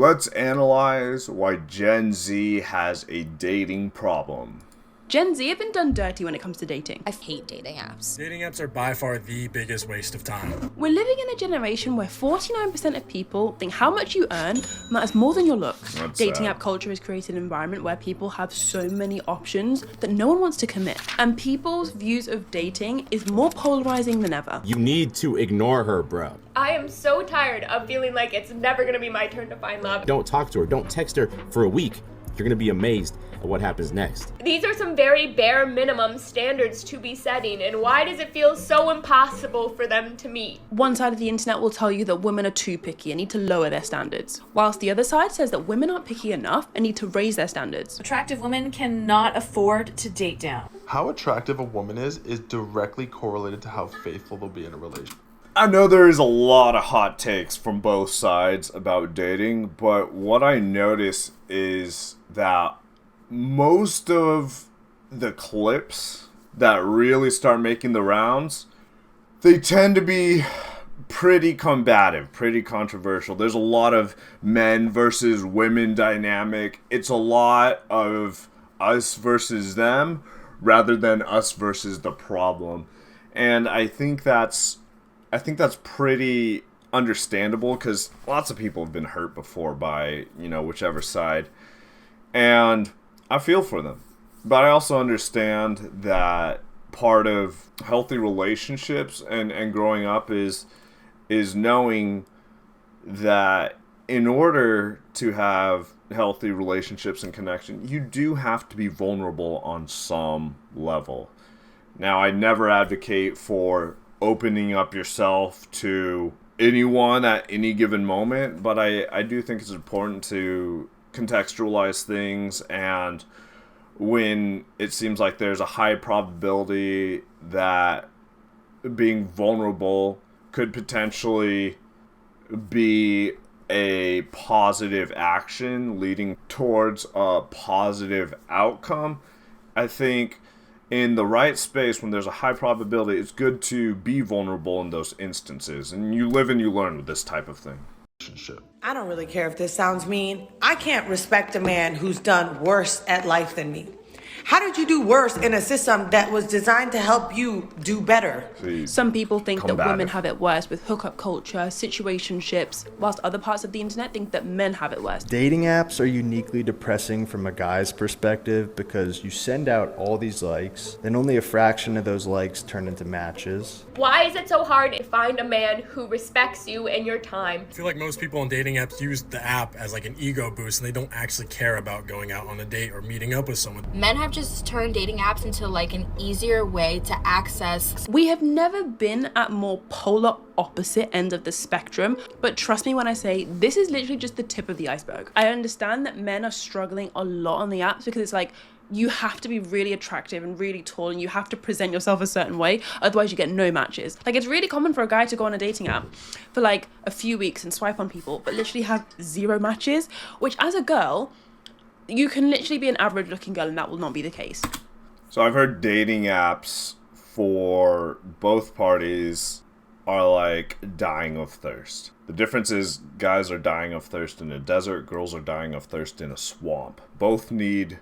Let's analyze why Gen Z has a dating problem. Gen Z have been done dirty when it comes to dating. I hate dating apps. Dating apps are by far the biggest waste of time. We're living in a generation where 49% of people think how much you earn matters more than your looks. That's Dating sad. app culture has created an environment where people have so many options that no one wants to commit. And people's views of dating is more polarizing than ever. You need to ignore her, bro. I am so tired of feeling like it's never gonna be my turn to find love. Don't talk to her. Don't text her for a week. You're gonna be amazed at what happens next. These are some very bare minimum standards to be setting, and why does it feel so impossible for them to meet? One side of the internet will tell you that women are too picky and need to lower their standards, whilst the other side says that women aren't picky enough and need to raise their standards. Attractive women cannot afford to date down. How attractive a woman is directly correlated to how faithful they'll be in a relationship. I know there is a lot of hot takes from both sides about dating, but what I notice is that most of the clips that really start making the rounds, they tend to be pretty combative, pretty controversial. There's a lot of men versus women dynamic. It's a lot of us versus them rather than us versus the problem. And I think that's pretty understandable because lots of people have been hurt before by, whichever side. And I feel for them. But I also understand that part of healthy relationships and growing up is knowing that in order to have healthy relationships and connection, you do have to be vulnerable on some level. Now, I never advocate for opening up yourself to anyone at any given moment, but I do think it's important to contextualize things, and when it seems like there's a high probability that being vulnerable could potentially be a positive action leading towards a positive outcome, I think in the right space, when there's a high probability, it's good to be vulnerable in those instances. And you live and you learn with this type of thing. I don't really care if this sounds mean. I can't respect a man who's done worse at life than me. How did you do worse in a system that was designed to help you do better? Some people think that Combative. women have it worse with hookup culture, situationships, whilst other parts of the internet think that men have it worse. Dating apps are uniquely depressing from a guy's perspective because you send out all these likes, then only a fraction of those likes turn into matches. Why is it so hard to find a man who respects you and your time? I feel like most people on dating apps use the app as like an ego boost and they don't actually care about going out on a date or meeting up with someone. Men have just turned dating apps into like an easier way to access. We have never been at more polar opposite end of the spectrum, but trust me when I say this is literally just the tip of the iceberg. I understand that men are struggling a lot on the apps because it's like, you have to be really attractive and really tall and you have to present yourself a certain way, otherwise you get no matches. Like, it's really common for a guy to go on a dating app for like a few weeks and swipe on people but literally have 0 matches, which as a girl, you can literally be an average looking girl and that will not be the case. So I've heard dating apps for both parties are like dying of thirst. The difference is guys are dying of thirst in a desert, girls are dying of thirst in a swamp. Both need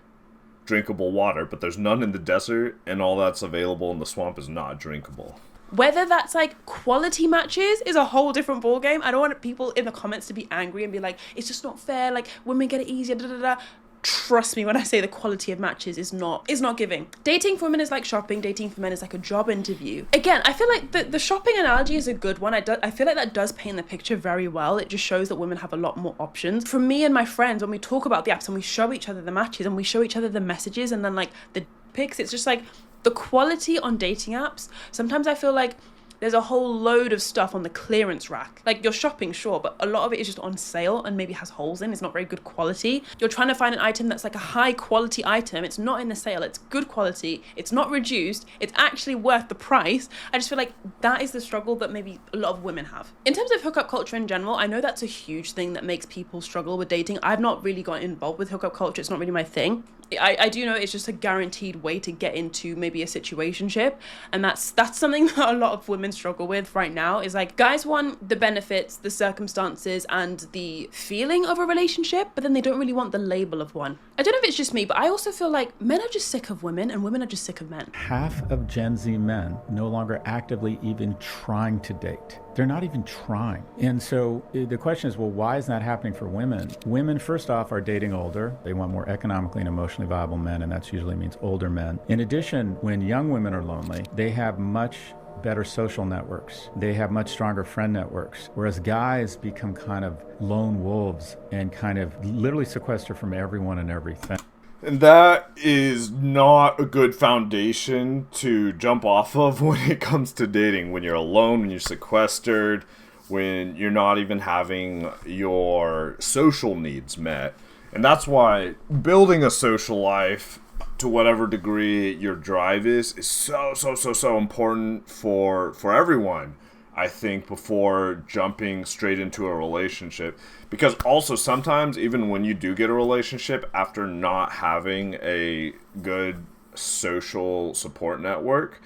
drinkable water, but there's none in the desert, and all that's available in the swamp is not drinkable. Whether that's like quality matches is a whole different ballgame. I don't want people in the comments to be angry and be like, it's just not fair, like women get it easier, da da da. Trust me when I say the quality of matches is not giving. Dating for women is like shopping. Dating for men is like a job interview. Again, I feel like the shopping analogy is a good one. I feel like that does paint the picture very well. It just shows that women have a lot more options. For me and my friends, when we talk about the apps and we show each other the matches and we show each other the messages and then like the pics, it's just like the quality on dating apps. Sometimes I feel like there's a whole load of stuff on the clearance rack. Like, you're shopping, sure, but a lot of it is just on sale and maybe has holes in. It's not very good quality. You're trying to find an item that's like a high quality item. It's not in the sale. It's good quality. It's not reduced. It's actually worth the price. I just feel like that is the struggle that maybe a lot of women have. In terms of hookup culture in general, I know that's a huge thing that makes people struggle with dating. I've not really got involved with hookup culture. It's not really my thing. I do know it's just a guaranteed way to get into maybe a situationship, and that's something that a lot of women struggle with right now. Is like, guys want the benefits, the circumstances, and the feeling of a relationship, but then they don't really want the label of one. I don't know if it's just me, but I also feel like men are just sick of women and women are just sick of men. Half of Gen Z men no longer actively even trying to date. They're not even trying. And so the question is, well, why is that happening for women? Women, first off, are dating older. They want more economically and emotionally viable men, and that usually means older men. In addition, when young women are lonely, they have much better social networks. They have much stronger friend networks, whereas guys become kind of lone wolves and kind of literally sequester from everyone and everything. And that is not a good foundation to jump off of when it comes to dating. When you're alone, when you're sequestered, when you're not even having your social needs met. And that's why building a social life, to whatever degree your drive is so important for everyone, I think, before jumping straight into a relationship. Because also sometimes, even when you do get a relationship, after not having a good social support network,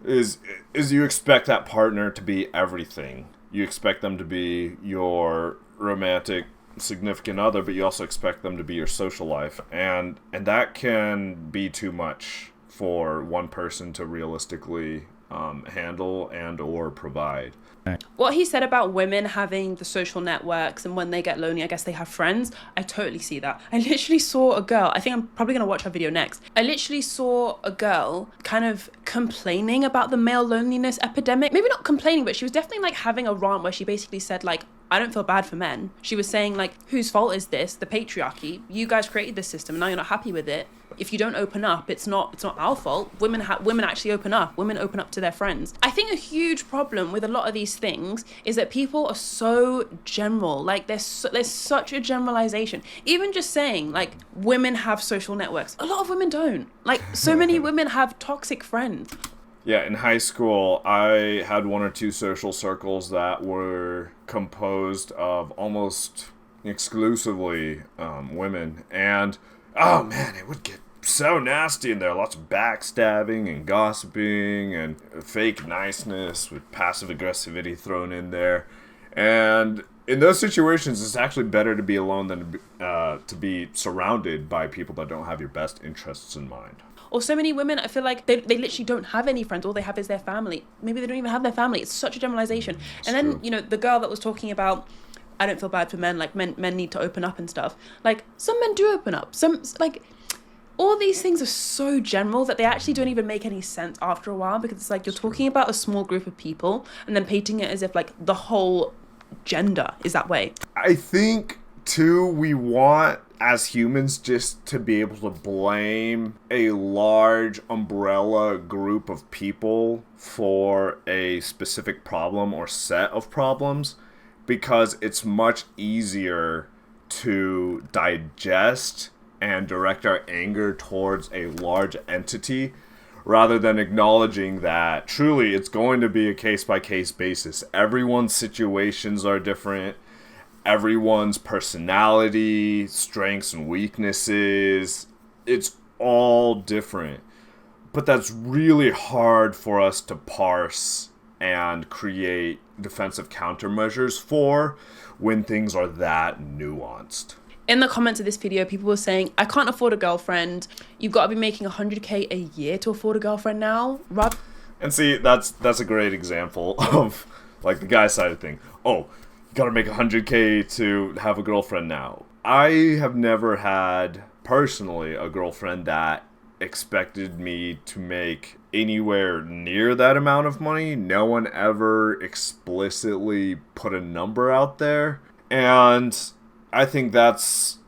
is you expect that partner to be everything. You expect them to be your romantic significant other, but you also expect them to be your social life. And that can be too much for one person to realistically handle and or provide. What he said about women having the social networks and when they get lonely, I guess they have friends, I totally see that. I literally saw a girl, I think I'm probably going to watch her video next. I literally saw a girl kind of complaining about the male loneliness epidemic. Maybe not complaining, but she was definitely like having a rant where she basically said like, I don't feel bad for men. She was saying like, whose fault is this? The patriarchy. You guys created this system and now you're not happy with it. If you don't open up, it's not our fault. Women actually open up. Women open up to their friends. I think a huge problem with a lot of these things is that people are so general. Like there's such a generalization. Even just saying like women have social networks. A lot of women don't. Like so many women have toxic friends. Yeah, in high school, I had one or two social circles that were composed of almost exclusively women. And, oh man, it would get so nasty in there. Lots of backstabbing and gossiping and fake niceness with passive aggressivity thrown in there. And in those situations, it's actually better to be alone than to be surrounded by people that don't have your best interests in mind. Or so many women, I feel like they literally don't have any friends. All they have is their family. Maybe they don't even have their family. It's such a generalization. And then, you know, the girl that was talking about, I don't feel bad for men, like men need to open up and stuff. Like, some men do open up. Some, like, all these things are so general that they actually don't even make any sense after a while, because it's like you're talking about a small group of people and then painting it as if, like, the whole gender is that way. I think, too, we want, as humans, just to be able to blame a large umbrella group of people for a specific problem or set of problems, because it's much easier to digest and direct our anger towards a large entity rather than acknowledging that truly it's going to be a case-by-case basis. Everyone's situations are different. Everyone's personality, strengths and weaknesses, it's all different. But that's really hard for us to parse and create defensive countermeasures for when things are that nuanced. In the comments of this video, people were saying, I can't afford a girlfriend. You've got to be making 100K a year to afford a girlfriend now. And see, that's a great example of like the guy side of thing. Oh, gotta make 100K to have a girlfriend now. I have never had, personally, a girlfriend that expected me to make anywhere near that amount of money. No one ever explicitly put a number out there. And I think that's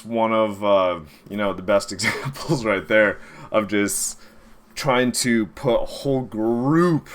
one of, the best examples right there of just trying to put a whole group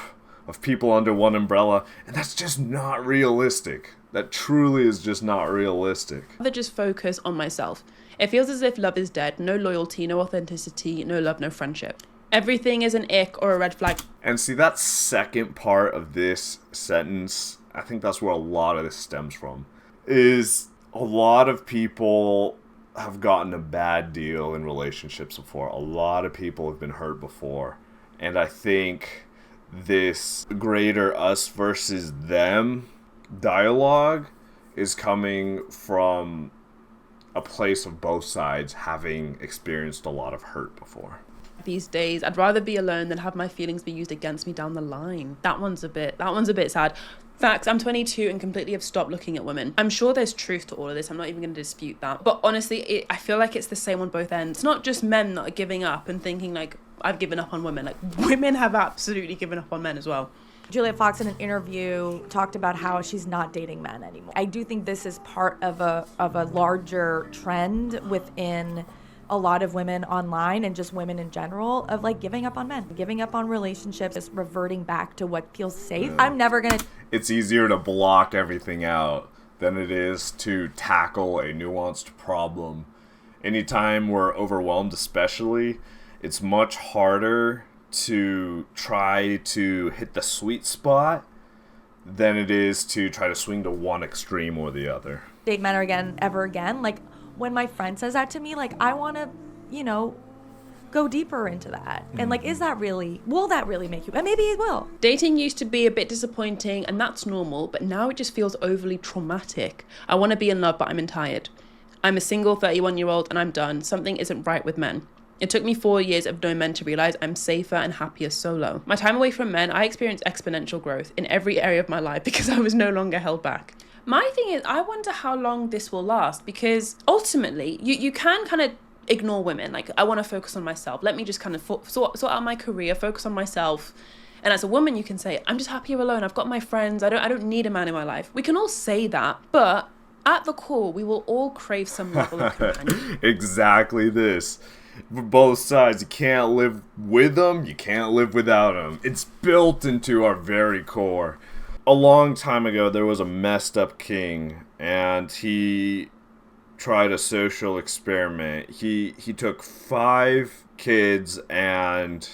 of people under one umbrella, and that's just not realistic. That truly is just not realistic. Rather just focus on myself. It feels as if love is dead. No loyalty, no authenticity, no love, no friendship. Everything is an ick or a red flag. And see, that second part of this sentence, I think that's where a lot of this stems from, is a lot of people have gotten a bad deal in relationships before. A lot of people have been hurt before. And I think this greater us versus them dialogue is coming from a place of both sides having experienced a lot of hurt before. These days, I'd rather be alone than have my feelings be used against me down the line. That one's a bit sad. Facts, I'm 22 and completely have stopped looking at women. I'm sure there's truth to all of this. I'm not even going to dispute that. But honestly, I feel like it's the same on both ends. It's not just men that are giving up and thinking like, I've given up on women. Like, women have absolutely given up on men as well. Julia Fox in an interview talked about how she's not dating men anymore. I do think this is part of a larger trend within a lot of women online and just women in general of like giving up on men, giving up on relationships, just reverting back to what feels safe. I'm never gonna. It's easier to block everything out than it is to tackle a nuanced problem. Anytime we're overwhelmed, especially, it's much harder to try to hit the sweet spot than it is to try to swing to one extreme or the other. Date men ever again. Like when my friend says that to me, like I want to, go deeper into that. And like, will that really make you? And maybe it will. Dating used to be a bit disappointing and that's normal, but now it just feels overly traumatic. I want to be in love, but I'm tired. I'm a single 31-year-old and I'm done. Something isn't right with men. It took me 4 years of knowing men to realize I'm safer and happier solo. My time away from men, I experienced exponential growth in every area of my life because I was no longer held back. My thing is, I wonder how long this will last because ultimately you can kind of ignore women. Like, I want to focus on myself. Let me just kind of sort out my career, focus on myself. And as a woman, you can say, I'm just happier alone. I've got my friends. I don't need a man in my life. We can all say that, but at the core, we will all crave some level of companionship. Exactly this. For both sides, you can't live with them, you can't live without them. It's built into our very core. A long time ago, there was a messed up king, and he tried a social experiment. He took 5 kids, and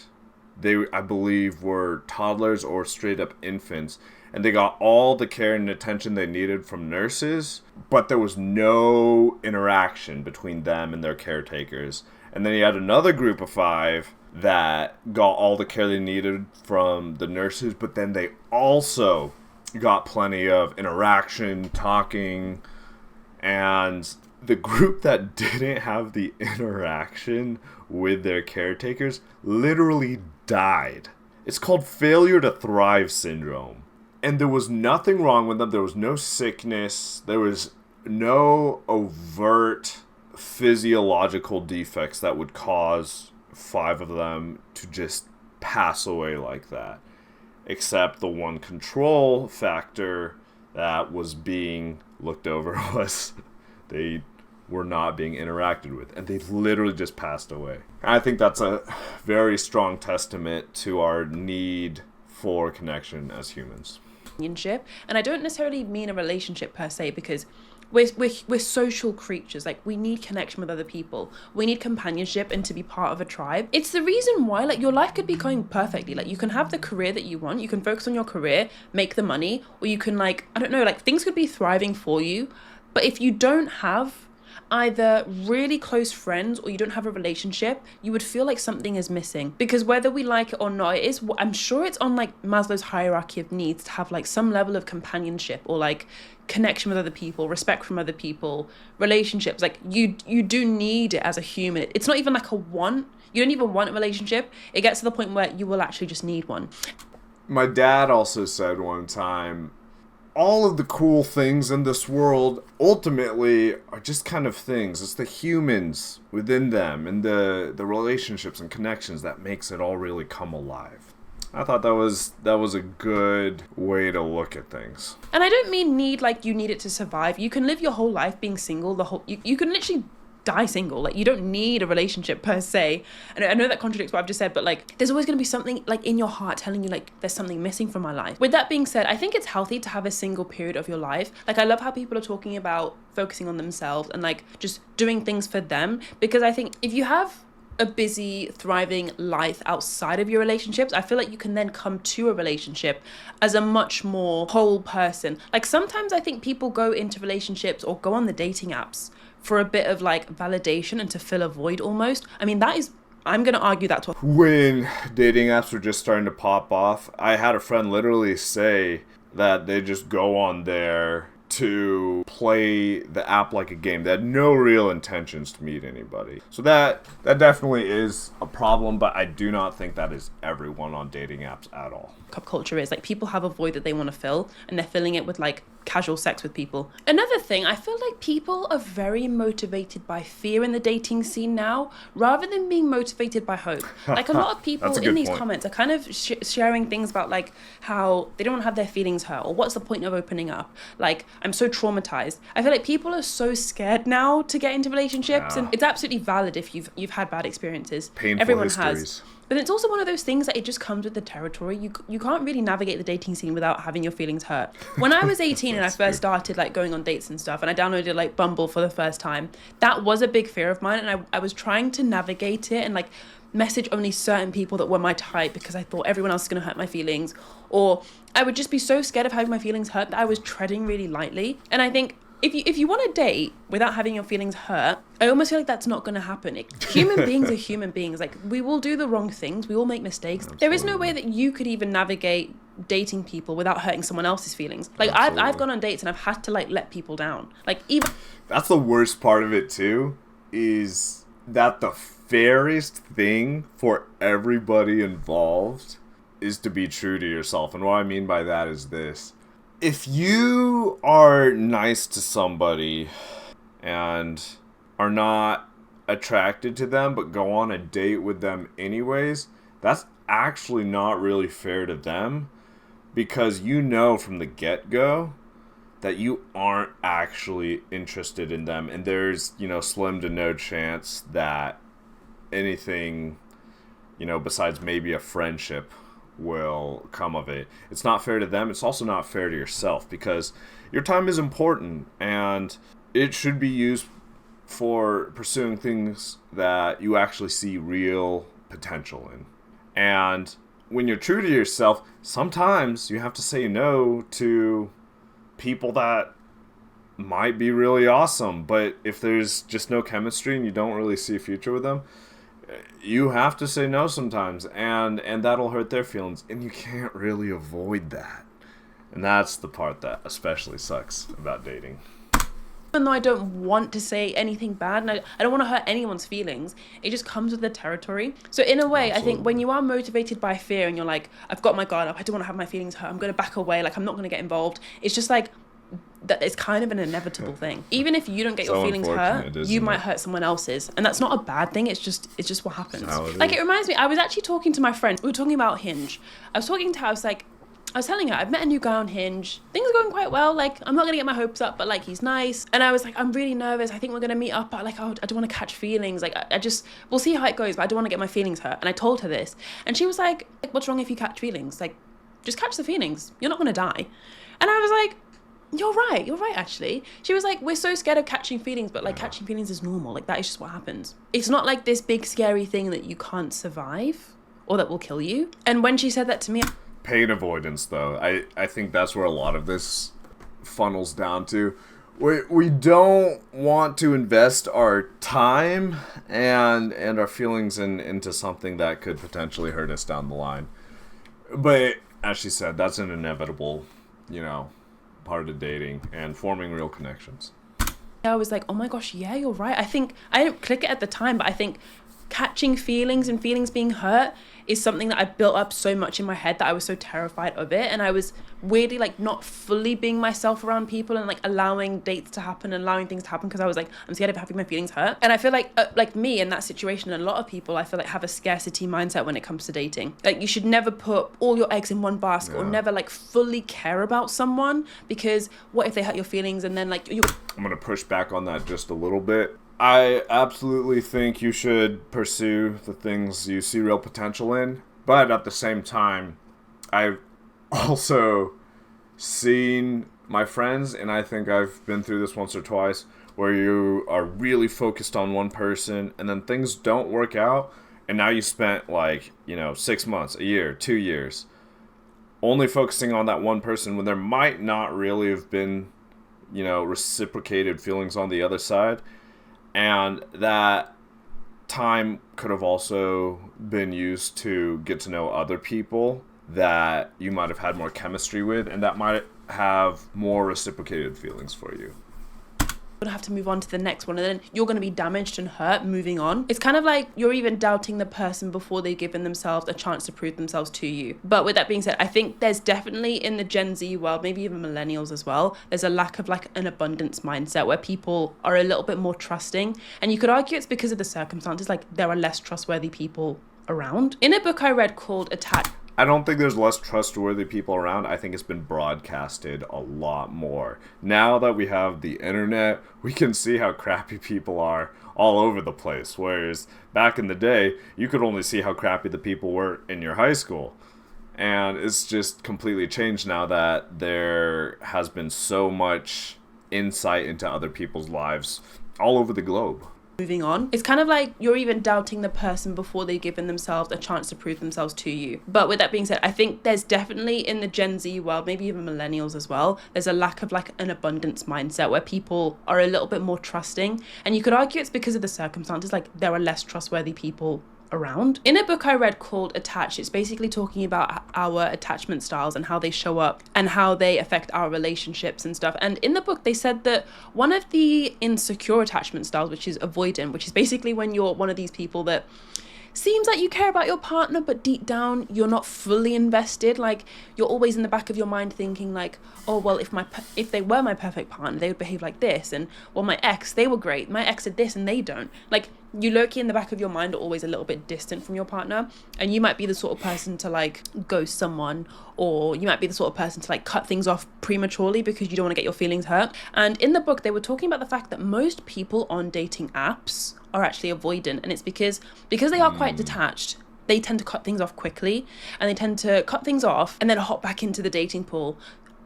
they, I believe, were toddlers or straight up infants, and they got all the care and attention they needed from nurses, but there was no interaction between them and their caretakers. And then he had another group of 5 that got all the care they needed from the nurses, but then they also got plenty of interaction, talking, and the group that didn't have the interaction with their caretakers literally died. It's called failure to thrive syndrome. And there was nothing wrong with them. There was no sickness. There was no overt physiological defects that would cause 5 of them to just pass away like that, except the one control factor that was being looked over was they were not being interacted with, and they literally just passed away. I think that's a very strong testament to our need for connection as humans. And I don't necessarily mean a relationship per se, because we're social creatures. Like, we need connection with other people. We need companionship and to be part of a tribe. It's the reason why, like, your life could be going perfectly. Like, you can have the career that you want. You can focus on your career, make the money, or you can, like, I don't know, like, things could be thriving for you. But if you don't have either really close friends or you don't have a relationship, you would feel like something is missing. Because whether we like it or not, I'm sure it's on like Maslow's hierarchy of needs to have like some level of companionship or like connection with other people, respect from other people, relationships. Like you do need it as a human. It's not even like a want. You don't even want a relationship. It gets to the point where you will actually just need one. My dad also said one time, all of the cool things in this world ultimately are just kind of things. It's the humans within them and the relationships and connections that makes it all really come alive. I thought that was a good way to look at things. And I don't mean need like you need it to survive. You can live your whole life being single. You can literally die single. Like, you don't need a relationship per se. And I know that contradicts what I've just said, but like, there's always going to be something like in your heart telling you like there's something missing from my life. With that being said, I think it's healthy to have a single period of your life. Like, I love how people are talking about focusing on themselves and like just doing things for them, because I think if you have a busy, thriving life outside of your relationships, I feel like you can then come to a relationship as a much more whole person. Like sometimes I think people go into relationships or go on the dating apps for a bit of like validation and to fill a void almost. I mean, I'm going to argue that's what... When dating apps were just starting to pop off, I had a friend literally say that they just go on there to play the app like a game. They had no real intentions to meet anybody. So that definitely is a problem, but I do not think that is everyone on dating apps at all. Pop culture is like people have a void that they want to fill and they're filling it with like casual sex with people. Another thing, I feel like people are very motivated by fear in the dating scene now rather than being motivated by hope. Like a lot of people in these comments are kind of sharing things about like how they don't have their feelings hurt or what's the point of opening up. Like, I'm so traumatized. I feel like people are so scared now to get into relationships, and it's absolutely valid if you've had bad experiences. Painful Everyone histories. has. But it's also one of those things that it just comes with the territory. You can't really navigate the dating scene without having your feelings hurt. When I was 18 and I first started like going on dates and stuff, and I downloaded like Bumble for the first time, that was a big fear of mine, and I was trying to navigate it and like message only certain people that were my type because I thought everyone else is going to hurt my feelings, or I would just be so scared of having my feelings hurt that I was treading really lightly. And I think if you want to date without having your feelings hurt, I almost feel like that's not going to happen. Human beings are human beings. Like, we will do the wrong things. We all make mistakes. Absolutely. There is no way that you could even navigate dating people without hurting someone else's feelings. Like, I've gone on dates and I've had to like let people down. Like, even... That's the worst part of it too, is that the fairest thing for everybody involved is to be true to yourself. And what I mean by that is this. If you are nice to somebody and are not attracted to them but go on a date with them anyways, that's actually not really fair to them, because you know from the get-go that you aren't actually interested in them, and there's, slim to no chance that anything, besides maybe a friendship will come of it. It's not fair to them. It's also not fair to yourself, because your time is important and it should be used for pursuing things that you actually see real potential in. And when you're true to yourself, sometimes you have to say no to people that might be really awesome, but if there's just no chemistry and you don't really see a future with them, you have to say no sometimes, and that'll hurt their feelings, and you can't really avoid that. And that's the part that especially sucks about dating. Even though I don't want to say anything bad, and I don't want to hurt anyone's feelings, it just comes with the territory. So in a way, I think when you are motivated by fear and you're like, I've got my guard up, I don't want to have my feelings hurt, I'm going to back away, like I'm not going to get involved, it's just like, that it's kind of an inevitable thing. Even if you don't get your feelings hurt, you might hurt someone else's, and that's not a bad thing. It's just what happens. Like, it reminds me, I was actually talking to my friend. We were talking about Hinge. I was talking to her. I was telling her I've met a new guy on Hinge. Things are going quite well. Like, I'm not gonna get my hopes up, but like, he's nice. And I was like, I'm really nervous. I think we're gonna meet up, but like, I don't want to catch feelings. Like, we'll see how it goes, but I don't want to get my feelings hurt. And I told her this, and she was like, what's wrong if you catch feelings? Like, just catch the feelings. You're not gonna die. And I was like, you're right actually. She was like, we're so scared of catching feelings, but like, catching feelings is normal. Like, that is just what happens. It's not like this big scary thing that you can't survive or that will kill you. And when she said that to me, pain avoidance, though, I think that's where a lot of this funnels down to. We don't want to invest our time and our feelings into something that could potentially hurt us down the line. But as she said, that's an inevitable, part of dating and forming real connections. I was like, oh my gosh, yeah, you're right. I think I didn't click it at the time, but I think catching feelings and feelings being hurt is something that I built up so much in my head that I was so terrified of it, and I was weirdly like not fully being myself around people and like allowing dates to happen and allowing things to happen because I was like, I'm scared of having my feelings hurt. And I feel like me in that situation, and a lot of people I feel like have a scarcity mindset when it comes to dating. Like, you should never put all your eggs in one basket, or never like fully care about someone, because what if they hurt your feelings and then like you... I'm gonna push back on that just a little bit. I absolutely think you should pursue the things you see real potential in, but at the same time, I've also seen my friends, and I think I've been through this once or twice, where you are really focused on one person and then things don't work out, and now you spent 6 months, a year, 2 years only focusing on that one person when there might not really have been, reciprocated feelings on the other side. And that time could have also been used to get to know other people that you might have had more chemistry with, and that might have more reciprocated feelings for you. You're gonna have to move on to the next one, and then you're gonna be damaged and hurt moving on. It's kind of like you're even doubting the person before they've given themselves a chance to prove themselves to you. But with that being said, I think there's definitely in the Gen Z world, maybe even millennials as well, there's a lack of an abundance mindset where people are a little bit more trusting, and you could argue it's because of the circumstances, there are less trustworthy people around. In a book I read called Attach, I don't think there's less trustworthy people around. I think it's been broadcasted a lot more. Now that we have the internet, we can see how crappy people are all over the place. Whereas back in the day, you could only see how crappy the people were in your high school. And it's just completely changed now that there has been so much insight into other people's lives all over the globe. moving on. It's kind of like you're even doubting the person before they've given themselves a chance to prove themselves to you. But with that being said, I think there's definitely in the Gen Z world, maybe even millennials as well, there's a lack of an abundance mindset where people are a little bit more trusting. And you could argue it's because of the circumstances, there are less trustworthy people around. In a book I read called Attached, it's basically talking about our attachment styles and how they show up and how they affect our relationships and stuff. And in the book, they said that one of the insecure attachment styles, which is avoidant, which is basically when you're one of these people that seems like you care about your partner, but deep down you're not fully invested. You're always in the back of your mind thinking oh well, if they were my perfect partner, they would behave like this, and well, my ex, they were great, my ex did this and they don't. You low-key in the back of your mind are always a little bit distant from your partner, and you might be the sort of person to ghost someone, or you might be the sort of person to cut things off prematurely because you don't want to get your feelings hurt. And in the book, they were talking about the fact that most people on dating apps are actually avoidant, and it's because they are quite detached. They tend to cut things off quickly, and they tend to cut things off and then hop back into the dating pool.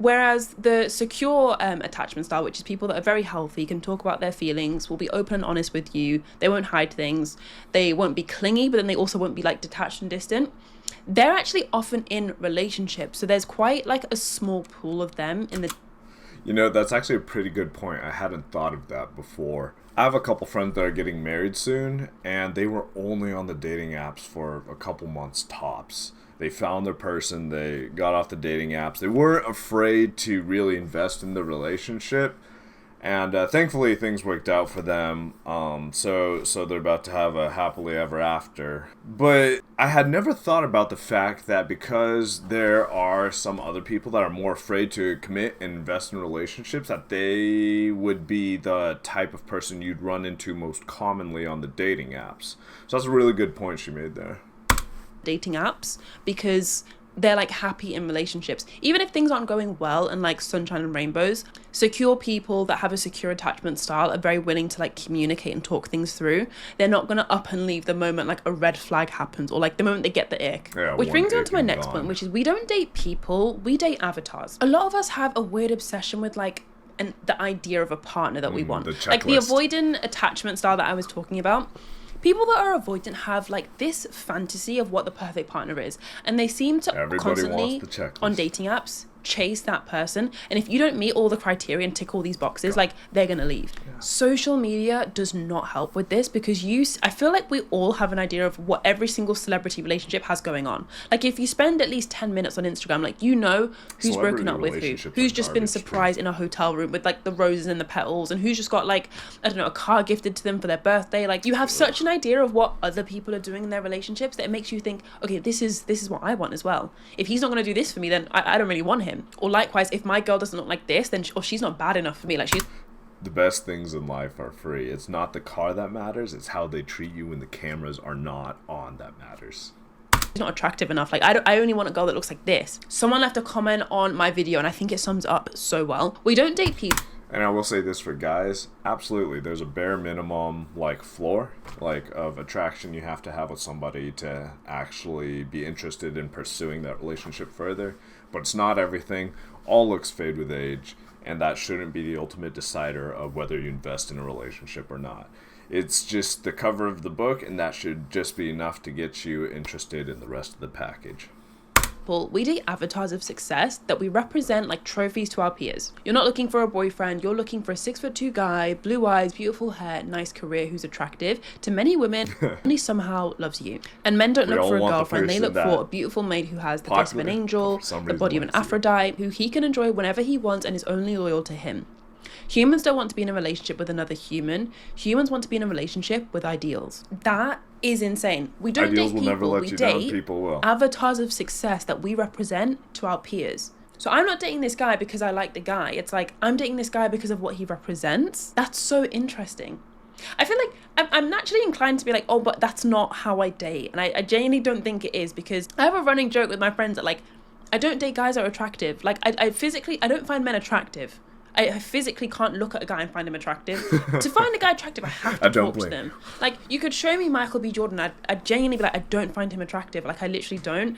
Whereas the secure attachment style, which is people that are very healthy, can talk about their feelings, will be open and honest with you, they won't hide things, they won't be clingy, but then they also won't be detached and distant. They're actually often in relationships, so there's quite a small pool of them in the... That's actually a pretty good point. I hadn't thought of that before. I have a couple friends that are getting married soon, and they were only on the dating apps for a couple months tops. They found their person, they got off the dating apps. They weren't afraid to really invest in the relationship, and thankfully things worked out for them. So they're about to have a happily ever after. But I had never thought about the fact that because there are some other people that are more afraid to commit and invest in relationships, that they would be the type of person you'd run into most commonly on the dating apps. So that's a really good point she made there. Dating apps, because they're happy in relationships, even if things aren't going well and sunshine and rainbows. Secure people that have a secure attachment style are very willing to communicate and talk things through. They're not going to up and leave the moment a red flag happens, or the moment they get the ick. Yeah, which brings me on to my next point, which is we don't date people, we date avatars. A lot of us have a weird obsession with and the idea of a partner that we want, the the checklist. avoidant attachment style that I was talking about. People that are avoidant have this fantasy of what the perfect partner is, and they seem to constantly on dating apps chase that person, and if you don't meet all the criteria and tick all these boxes, they're gonna leave. Social media does not help with this, because I feel we all have an idea of what every single celebrity relationship has going on. If you spend at least 10 minutes on Instagram, who's broken up with who's just been surprised in a hotel room with the roses and the petals, and who's just got a car gifted to them for their birthday. You have such an idea of what other people are doing in their relationships that it makes you think, okay, this is what I want as well. If he's not going to do this for me, then I don't really want him. Or likewise, if my girl doesn't look like this, then she's not bad enough for me. She's... The best things in life are free. It's not the car that matters, it's how they treat you when the cameras are not on that matters. She's not attractive enough. I only want a girl that looks like this. Someone left a comment on my video, and I think it sums up so well. We don't date people. And I will say this for guys, absolutely, there's a bare minimum, floor, of attraction you have to have with somebody to actually be interested in pursuing that relationship further. But it's not everything. All looks fade with age. and that shouldn't be the ultimate decider of whether you invest in a relationship or not. It's just the cover of the book, and that should just be enough to get you interested in the rest of the package. We date avatars of success that we represent like trophies to our peers. You're not looking for a boyfriend, you're looking for a 6'2" guy, blue eyes, beautiful hair, nice career, who's attractive to many women, only somehow loves you. And men don't look for a girlfriend, they look for a beautiful maid who has the face of an angel, the body of an Aphrodite, who he can enjoy whenever he wants and is only loyal to him. Humans don't want to be in a relationship with another human. Humans want to be in a relationship with ideals. That is insane. We don't Ideals date will people, never let we you down, date people will. avatars of success that we represent to our peers. So I'm not dating this guy because I like the guy. It's like, I'm dating this guy because of what he represents. That's so interesting. I feel like I'm naturally inclined to be like, oh, but that's not how I date. And I genuinely don't think it is, because I have a running joke with my friends that like, I don't date guys that are attractive. Like I physically, I don't find men attractive. I physically can't look at a guy and find him attractive. To find a guy attractive, I have to talk to them. Like, you could show me Michael B. Jordan, I'd genuinely be like, I don't find him attractive. Like, I literally don't.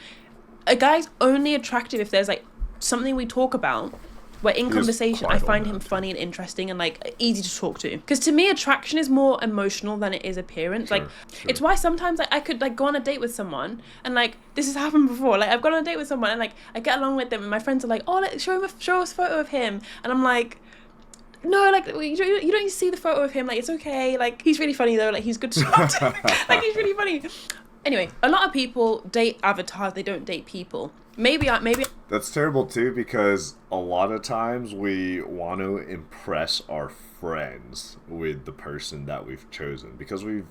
A guy's only attractive if there's, like, something we talk about where in conversation I find him funny and interesting and, like, easy to talk to. Because to me, attraction is more emotional than it is appearance. Sure, like, it's why sometimes, like, I could, like, go on a date with someone and, like, this has happened before. Like, I've gone on a date with someone and, like, I get along with them and my friends are like, oh, like, show us a photo of him. And I'm like, no, like, you don't see the photo of him. Like, it's okay. Like, he's really funny, though. Like, he's good to talk to. Like, he's really funny. Anyway, a lot of people date avatars. They don't date people. Maybe. That's terrible too, because a lot of times we want to impress our friends with the person that we've chosen, because we've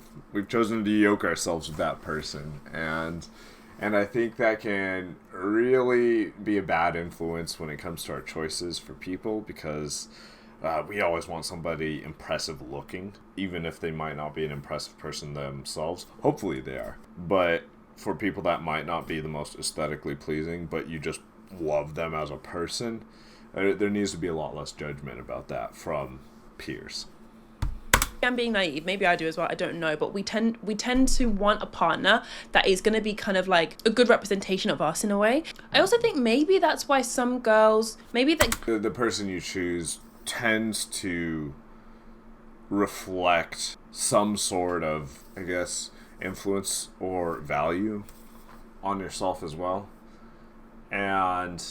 chosen to yoke ourselves with that person, and I think that can really be a bad influence when it comes to our choices for people, because we always want somebody impressive looking, even if they might not be an impressive person themselves. Hopefully they are. But for people that might not be the most aesthetically pleasing, but you just love them as a person, there needs to be a lot less judgment about that from peers. I'm being naive, maybe I do as well, I don't know, but we tend to want a partner that is going to be kind of like a good representation of us in a way. I also think maybe that's why some girls, maybe the person you choose tends to reflect some sort of, I guess, influence or value on yourself as well. And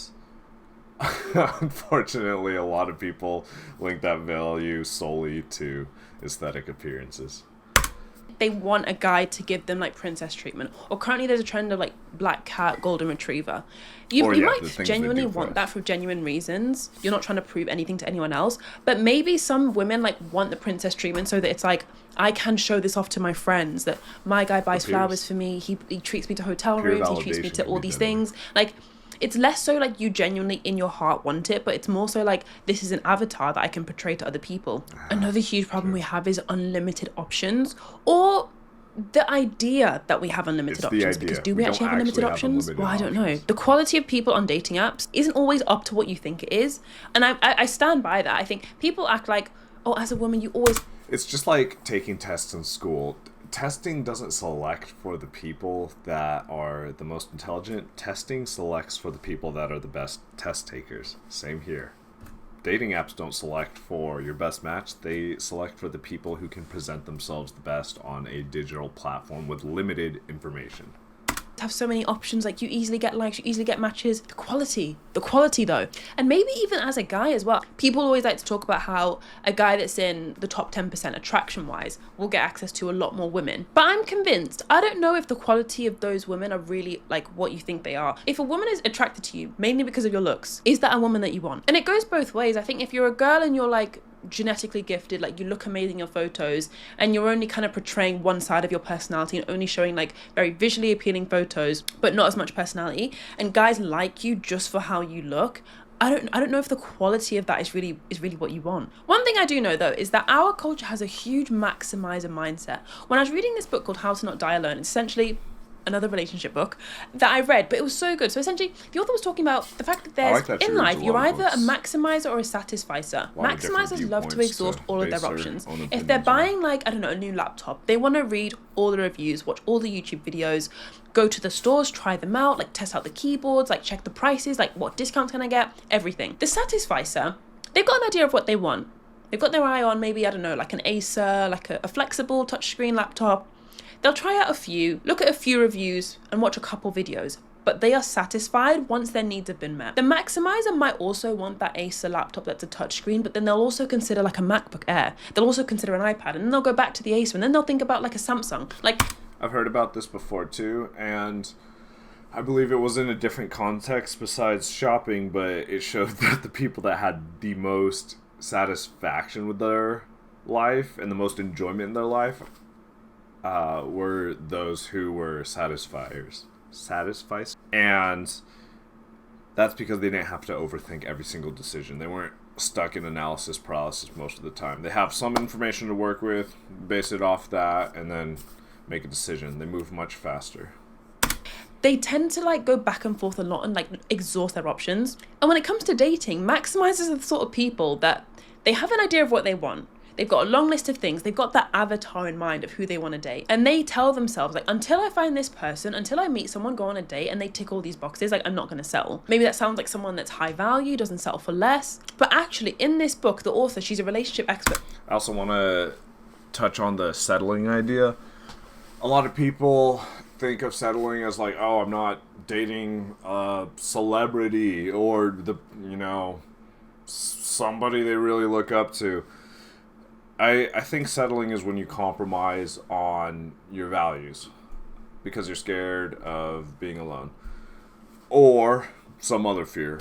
unfortunately, a lot of people link that value solely to aesthetic appearances. They want a guy to give them like princess treatment, or currently there's a trend of like black cat, golden retriever. You might genuinely want that for genuine reasons. You're not trying to prove anything to anyone else, but maybe some women like want the princess treatment so that it's like, I can show this off to my friends that my guy buys flowers for me, he treats me to hotel rooms, he treats me to all these things. Like, it's less so like you genuinely in your heart want it, but it's more so like, this is an avatar that I can portray to other people. Another huge problem we have is unlimited options, or the idea that we have unlimited options. Because do we actually have unlimited options? Well, I don't know. The quality of people on dating apps isn't always up to what you think it is. And I stand by that. I think people act like, oh, as a woman, you always... It's just like taking tests in school. Testing doesn't select for the people that are the most intelligent. Testing selects for the people that are the best test takers. Same here. Dating apps don't select for your best match. They select for the people who can present themselves the best on a digital platform with limited information. Have so many options, like you easily get likes, you easily get matches. The quality though, and maybe even as a guy as well, people always like to talk about how a guy that's in the top 10% attraction wise will get access to a lot more women, but I'm convinced, I don't know if the quality of those women are really like what you think they are. If a woman is attracted to you mainly because of your looks, is that a woman that you want? And it goes both ways. I think if you're a girl and you're like genetically gifted, like you look amazing in your photos and you're only kind of portraying one side of your personality and only showing like very visually appealing photos but not as much personality, and guys like you just for how you look, I don't know if the quality of that is really what you want. One thing I do know though is that our culture has a huge maximizer mindset. When I was reading this book called How to Not Die Alone, it's essentially another relationship book that I read, but it was so good. So essentially, the author was talking about the fact that there's, in life, you're either a maximizer or a satisficer. Maximizers love to exhaust all of their options. If they're buying, like, I don't know, a new laptop, they want to read all the reviews, watch all the YouTube videos, go to the stores, try them out, like test out the keyboards, like check the prices, like what discounts can I get, everything. The satisficer they've got an idea of what they want. They've got their eye on maybe, I don't know, like an Acer, like a flexible touchscreen laptop. They'll try out a few, look at a few reviews and watch a couple videos, but they are satisfied once their needs have been met. The maximizer might also want that Acer laptop that's a touchscreen, but then they'll also consider like a MacBook Air. They'll also consider an iPad, and then they'll go back to the Acer, and then they'll think about like a Samsung. Like, I've heard about this before too, and I believe it was in a different context besides shopping, but it showed that the people that had the most satisfaction with their life and the most enjoyment in their life were those who were satisfiers. And that's because they didn't have to overthink every single decision. They weren't stuck in analysis paralysis most of the time. They have some information to work with, base it off that, and then make a decision. They move much faster. They tend to like go back and forth a lot and like exhaust their options. And when it comes to dating, maximizers are the sort of people that they have an idea of what they want. They've got a long list of things. They've got that avatar in mind of who they want to date. And they tell themselves, like, until I find this person, until I meet someone, go on a date, and they tick all these boxes, like, I'm not going to settle. Maybe that sounds like someone that's high value, doesn't settle for less. But actually, in this book, the author, she's a relationship expert. I also want to touch on the settling idea. A lot of people think of settling as like, oh, I'm not dating a celebrity or somebody they really look up to. I think settling is when you compromise on your values because you're scared of being alone or some other fear.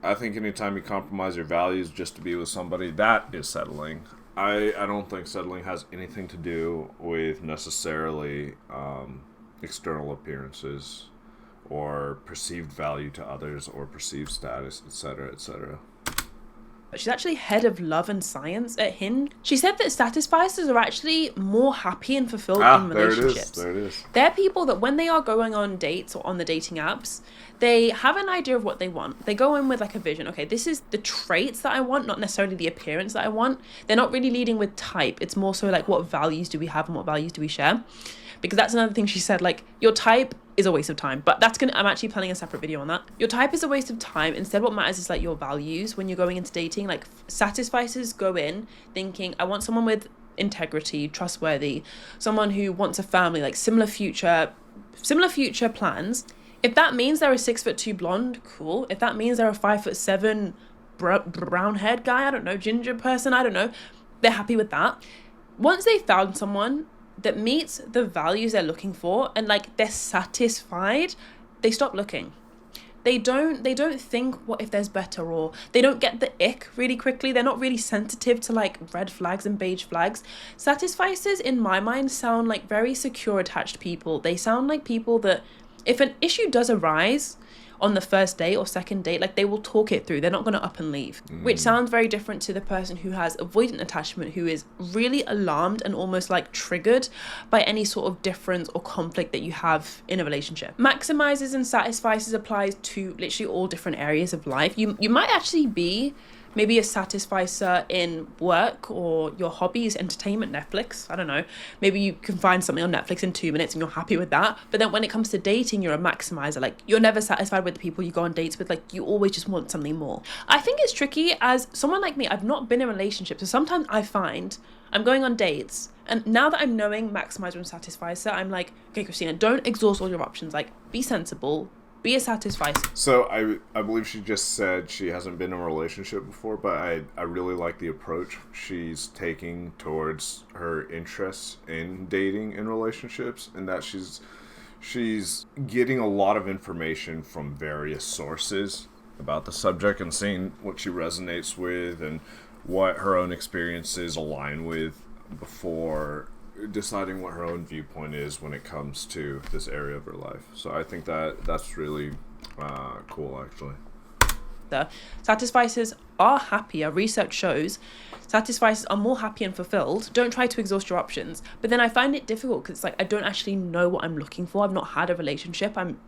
I think anytime you compromise your values just to be with somebody, that is settling. I don't think settling has anything to do with necessarily external appearances or perceived value to others or perceived status, etc., etc. She's actually head of love and science at Hinge. She said that satisficers are actually more happy and fulfilled in relationships. There it is. They're people that when they are going on dates or on the dating apps, they have an idea of what they want. They go in with like a vision. Okay, this is the traits that I want, not necessarily the appearance that I want. They're not really leading with type. It's more so like what values do we have and what values do we share? Because that's another thing she said, like, your type is a waste of time. But I'm actually planning a separate video on that. Your type is a waste of time. Instead, what matters is like your values when you're going into dating. Like, satisficers go in thinking, I want someone with integrity, trustworthy, someone who wants a family, like similar future plans. If that means they're a 6'2" blonde, cool. If that means they're a 5'7" brown haired guy, I don't know, ginger person, I don't know, they're happy with that. Once they've found someone that meets the values they're looking for and like they're satisfied, they stop looking. They don't think what if there's better, or they don't get the ick really quickly. They're not really sensitive to like red flags and beige flags. Satisficers in my mind sound like very secure attached people. They sound like people that if an issue does arise on the first date or second date, like they will talk it through. They're not going to up and leave, which sounds very different to the person who has avoidant attachment, who is really alarmed and almost like triggered by any sort of difference or conflict that you have in a relationship. Maximizers and satisficers applies to literally all different areas of life. You might actually be maybe a satisficer in work or your hobbies, entertainment, Netflix. I don't know. Maybe you can find something on Netflix in 2 minutes and you're happy with that. But then when it comes to dating, you're a maximizer. Like, you're never satisfied with the people you go on dates with. Like, you always just want something more. I think it's tricky as someone like me. I've not been in a relationship. So sometimes I find I'm going on dates. And now that I'm knowing maximizer and satisficer, I'm like, okay, Christina, don't exhaust all your options. Like, be sensible. Be a satisficer. So I believe she just said she hasn't been in a relationship before, but I really like the approach she's taking towards her interests in dating and relationships, and that she's getting a lot of information from various sources about the subject and seeing what she resonates with and what her own experiences align with before deciding what her own viewpoint is when it comes to this area of her life. So I think that's really cool, actually. The satisficers are happier. Research shows satisficers are more happy and fulfilled. Don't try to exhaust your options. But then I find it difficult because it's like I don't actually know what I'm looking for. I've not had a relationship. I'm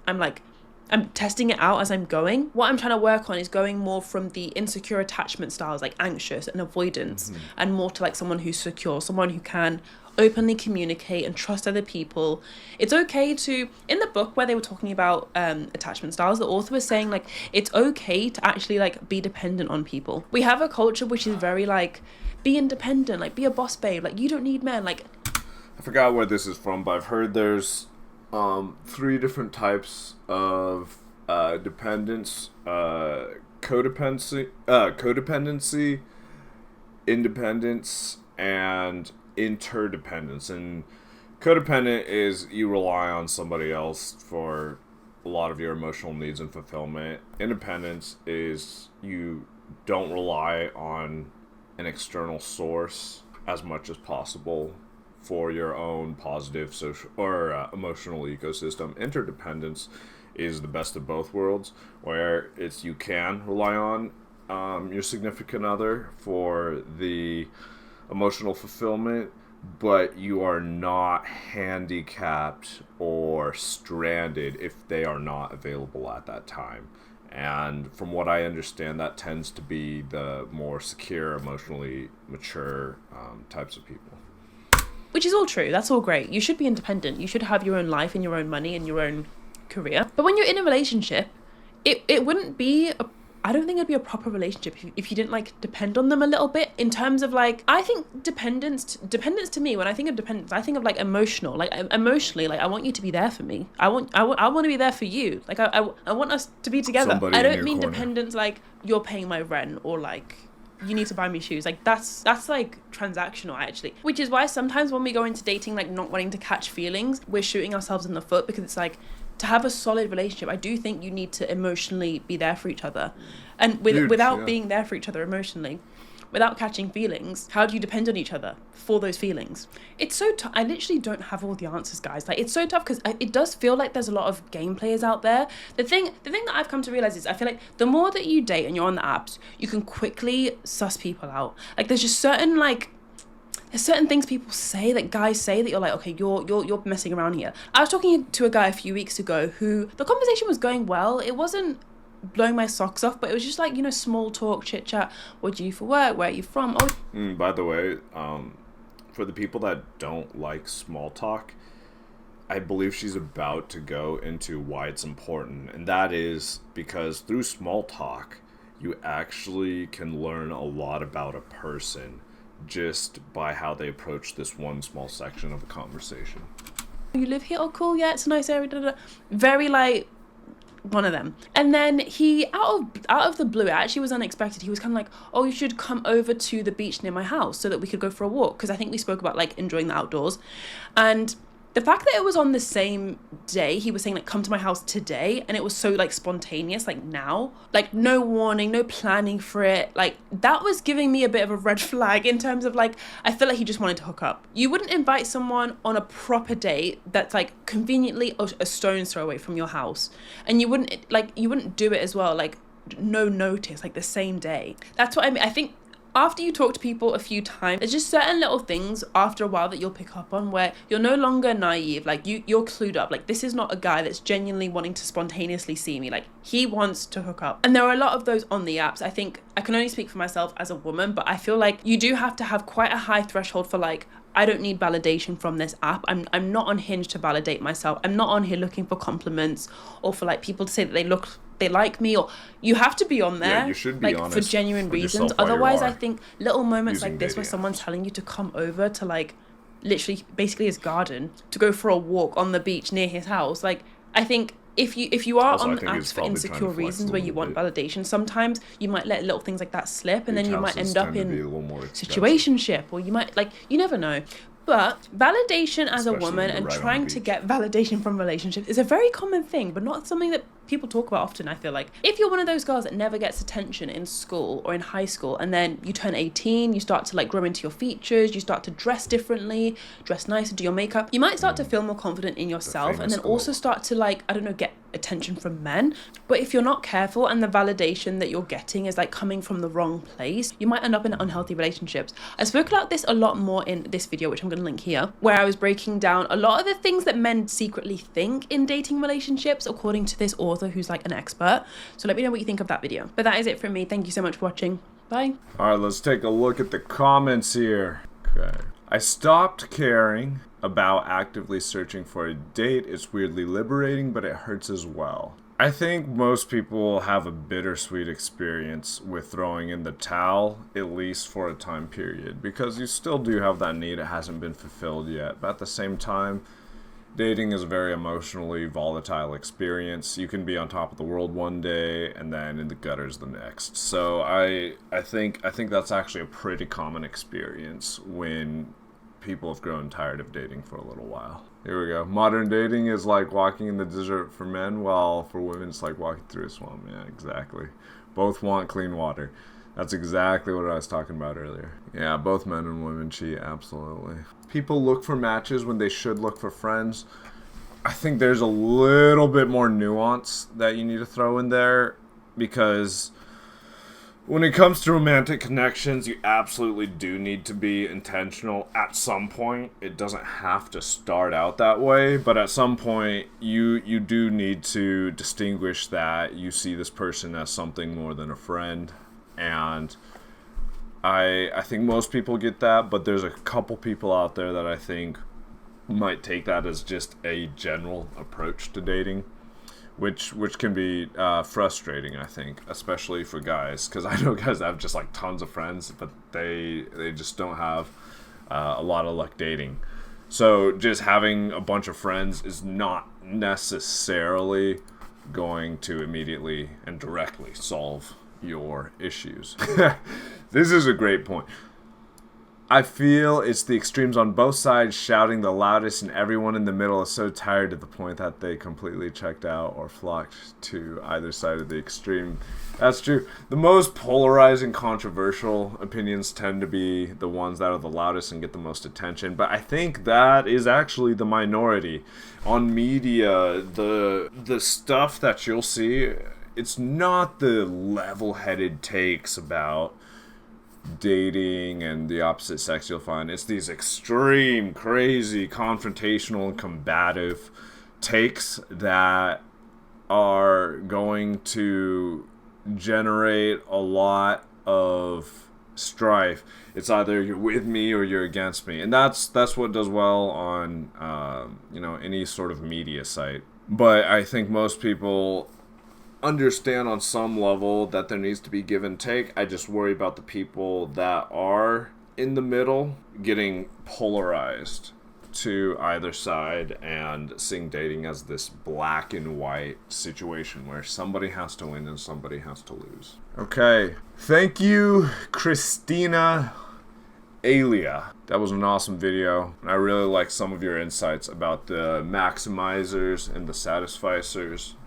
testing it out as I'm going. What I'm trying to work on is going more from the insecure attachment styles, like anxious and avoidance, and more to like someone who's secure, someone who can openly communicate and trust other people. It's okay to, in the book where they were talking about attachment styles, the author was saying like it's okay to actually like be dependent on people. We have a culture which is very like, be independent, like be a boss babe, like you don't need men. Like, I forgot where this is from, but I've heard there's 3 different types of dependence: codependency, independence, and interdependence. And codependent is you rely on somebody else for a lot of your emotional needs and fulfillment. Independence is you don't rely on an external source as much as possible for your own positive social or emotional ecosystem. Interdependence is the best of both worlds, where it's you can rely on your significant other for the emotional fulfillment, but you are not handicapped or stranded if they are not available at that time. And from what I understand, that tends to be the more secure, emotionally mature types of people. which is all true. That's all great. You should be independent. You should have your own life and your own money and your own career. But when you're in a relationship, it wouldn't be I don't think it'd be a proper relationship if you didn't like depend on them a little bit, in terms of like, I think dependence to me, when I think of dependence, I think of like emotional, like emotionally, like I want you to be there for me. I want to be there for you. Like I want us to be together. Somebody I in don't your mean corner. dependence like you're paying my rent or like you need to buy me shoes. Like that's like transactional actually, which is why sometimes when we go into dating like not wanting to catch feelings, we're shooting ourselves in the foot, because it's like, to have a solid relationship, I do think you need to emotionally be there for each other. And without being there for each other emotionally, without catching feelings, how do you depend on each other for those feelings? It's so tough. I literally don't have all the answers, guys. Like, it's so tough because it does feel like there's a lot of game players out there. The thing that I've come to realize is I feel like the more that you date and you're on the apps, you can quickly suss people out. Like, there's just certain things people say, that guys say, that you're like, okay, you're messing around here. I was talking to a guy a few weeks ago who the conversation was going well. It wasn't blowing my socks off, but it was just like, small talk, chit chat. What do you do for work? Where are you from? Oh. By the way, for the people that don't like small talk, I believe she's about to go into why it's important. And that is because through small talk, you actually can learn a lot about a person just by how they approach this one small section of a conversation. You live here? Oh, cool. Yeah, it's a nice area. Da, da, da. Very like one of them. And then he, out of the blue, it actually was unexpected. He was kind of like, oh, you should come over to the beach near my house so that we could go for a walk. Because I think we spoke about like enjoying the outdoors. And the fact that it was on the same day, he was saying like, come to my house today, and it was so like spontaneous, like now, like no warning, no planning for it, like that was giving me a bit of a red flag in terms of like, I feel like he just wanted to hook up. You wouldn't invite someone on a proper date that's like conveniently a stone's throw away from your house, and you wouldn't do it as well, like no notice, like the same day. That's what I mean. I think after you talk to people a few times, there's just certain little things after a while that you'll pick up on where you're no longer naive. Like you're clued up. Like, this is not a guy that's genuinely wanting to spontaneously see me. Like, he wants to hook up. And there are a lot of those on the apps. I think I can only speak for myself as a woman, but I feel like you do have to have quite a high threshold for like, I don't need validation from this app. I'm not on Hinge to validate myself. I'm not on here looking for compliments or for like people to say that they like me, or you have to be on there. Yeah, you should be like honest for genuine with reasons. yourself while you Otherwise, are I think little moments using like this where dating someone's apps. telling you to come over to like literally basically his garden to go for a walk on the beach near his house. Like, I think if you are Also, I on think apps he's for probably trying to insecure flex reasons a where you little want bit. validation, sometimes you might let little things like that slip, and then you might Beach end up houses tend to be a in little more expensive. situationship, or you might like, you never know. But validation as a Especially woman when you're and right on trying the to beach. get validation from relationships is a very common thing, but not something that people talk about often, I feel like. If you're one of those girls that never gets attention in school or in high school, and then you turn 18, you start to like grow into your features, you start to dress differently, dress nicer, do your makeup, you might start to feel more confident in yourself, and famous then also start to like, I don't know, get attention from men. But if you're not careful and the validation that you're getting is like coming from the wrong place, you might end up in unhealthy relationships. I spoke about this a lot more in this video, which I'm going to link here, where I was breaking down a lot of the things that men secretly think in dating relationships, according to this author who's like an expert. So let me know what you think of that video. But that is it from me. Thank you so much for watching. Bye. All right, let's take a look at the comments here. Okay. I stopped caring about actively searching for a date. It's weirdly liberating, but it hurts as well. I think most people have a bittersweet experience with throwing in the towel, at least for a time period, because you still do have that need. It hasn't been fulfilled yet. But at the same time, dating is a very emotionally volatile experience. You can be on top of the world one day and then in the gutters the next. So I think that's actually a pretty common experience when people have grown tired of dating for a little while. Here we go. Modern dating is like walking in the desert for men, while for women it's like walking through a swamp. Yeah, exactly. Both want clean water. That's exactly what I was talking about earlier. Yeah, both men and women cheat, absolutely. People look for matches when they should look for friends. I think there's a little bit more nuance that you need to throw in there, because when it comes to romantic connections, you absolutely do need to be intentional at some point. It doesn't have to start out that way, but at some point, you do need to distinguish that you see this person as something more than a friend. And I think most people get that, but there's a couple people out there that I think might take that as just a general approach to dating. Which can be frustrating, I think, especially for guys, because I know guys that have just like tons of friends, but they just don't have a lot of luck dating. So just having a bunch of friends is not necessarily going to immediately and directly solve your issues. This is a great point. I feel it's the extremes on both sides shouting the loudest, and everyone in the middle is so tired to the point that they completely checked out or flocked to either side of the extreme. That's true. The most polarizing, controversial opinions tend to be the ones that are the loudest and get the most attention, but I think that is actually the minority. On media, the stuff that you'll see, it's not the level-headed takes about dating and the opposite sex you'll find. It's these extreme, crazy, confrontational, and combative takes that are going to generate a lot of strife. It's either you're with me or you're against me, and that's what does well on any sort of media site. But I think most people understand on some level that there needs to be give and take. I just worry about the people that are in the middle getting polarized to either side and seeing dating as this black and white situation where somebody has to win and somebody has to lose. Okay. Thank you, Christina Alia. That was an awesome video. I really like some of your insights about the maximizers and the satisficers.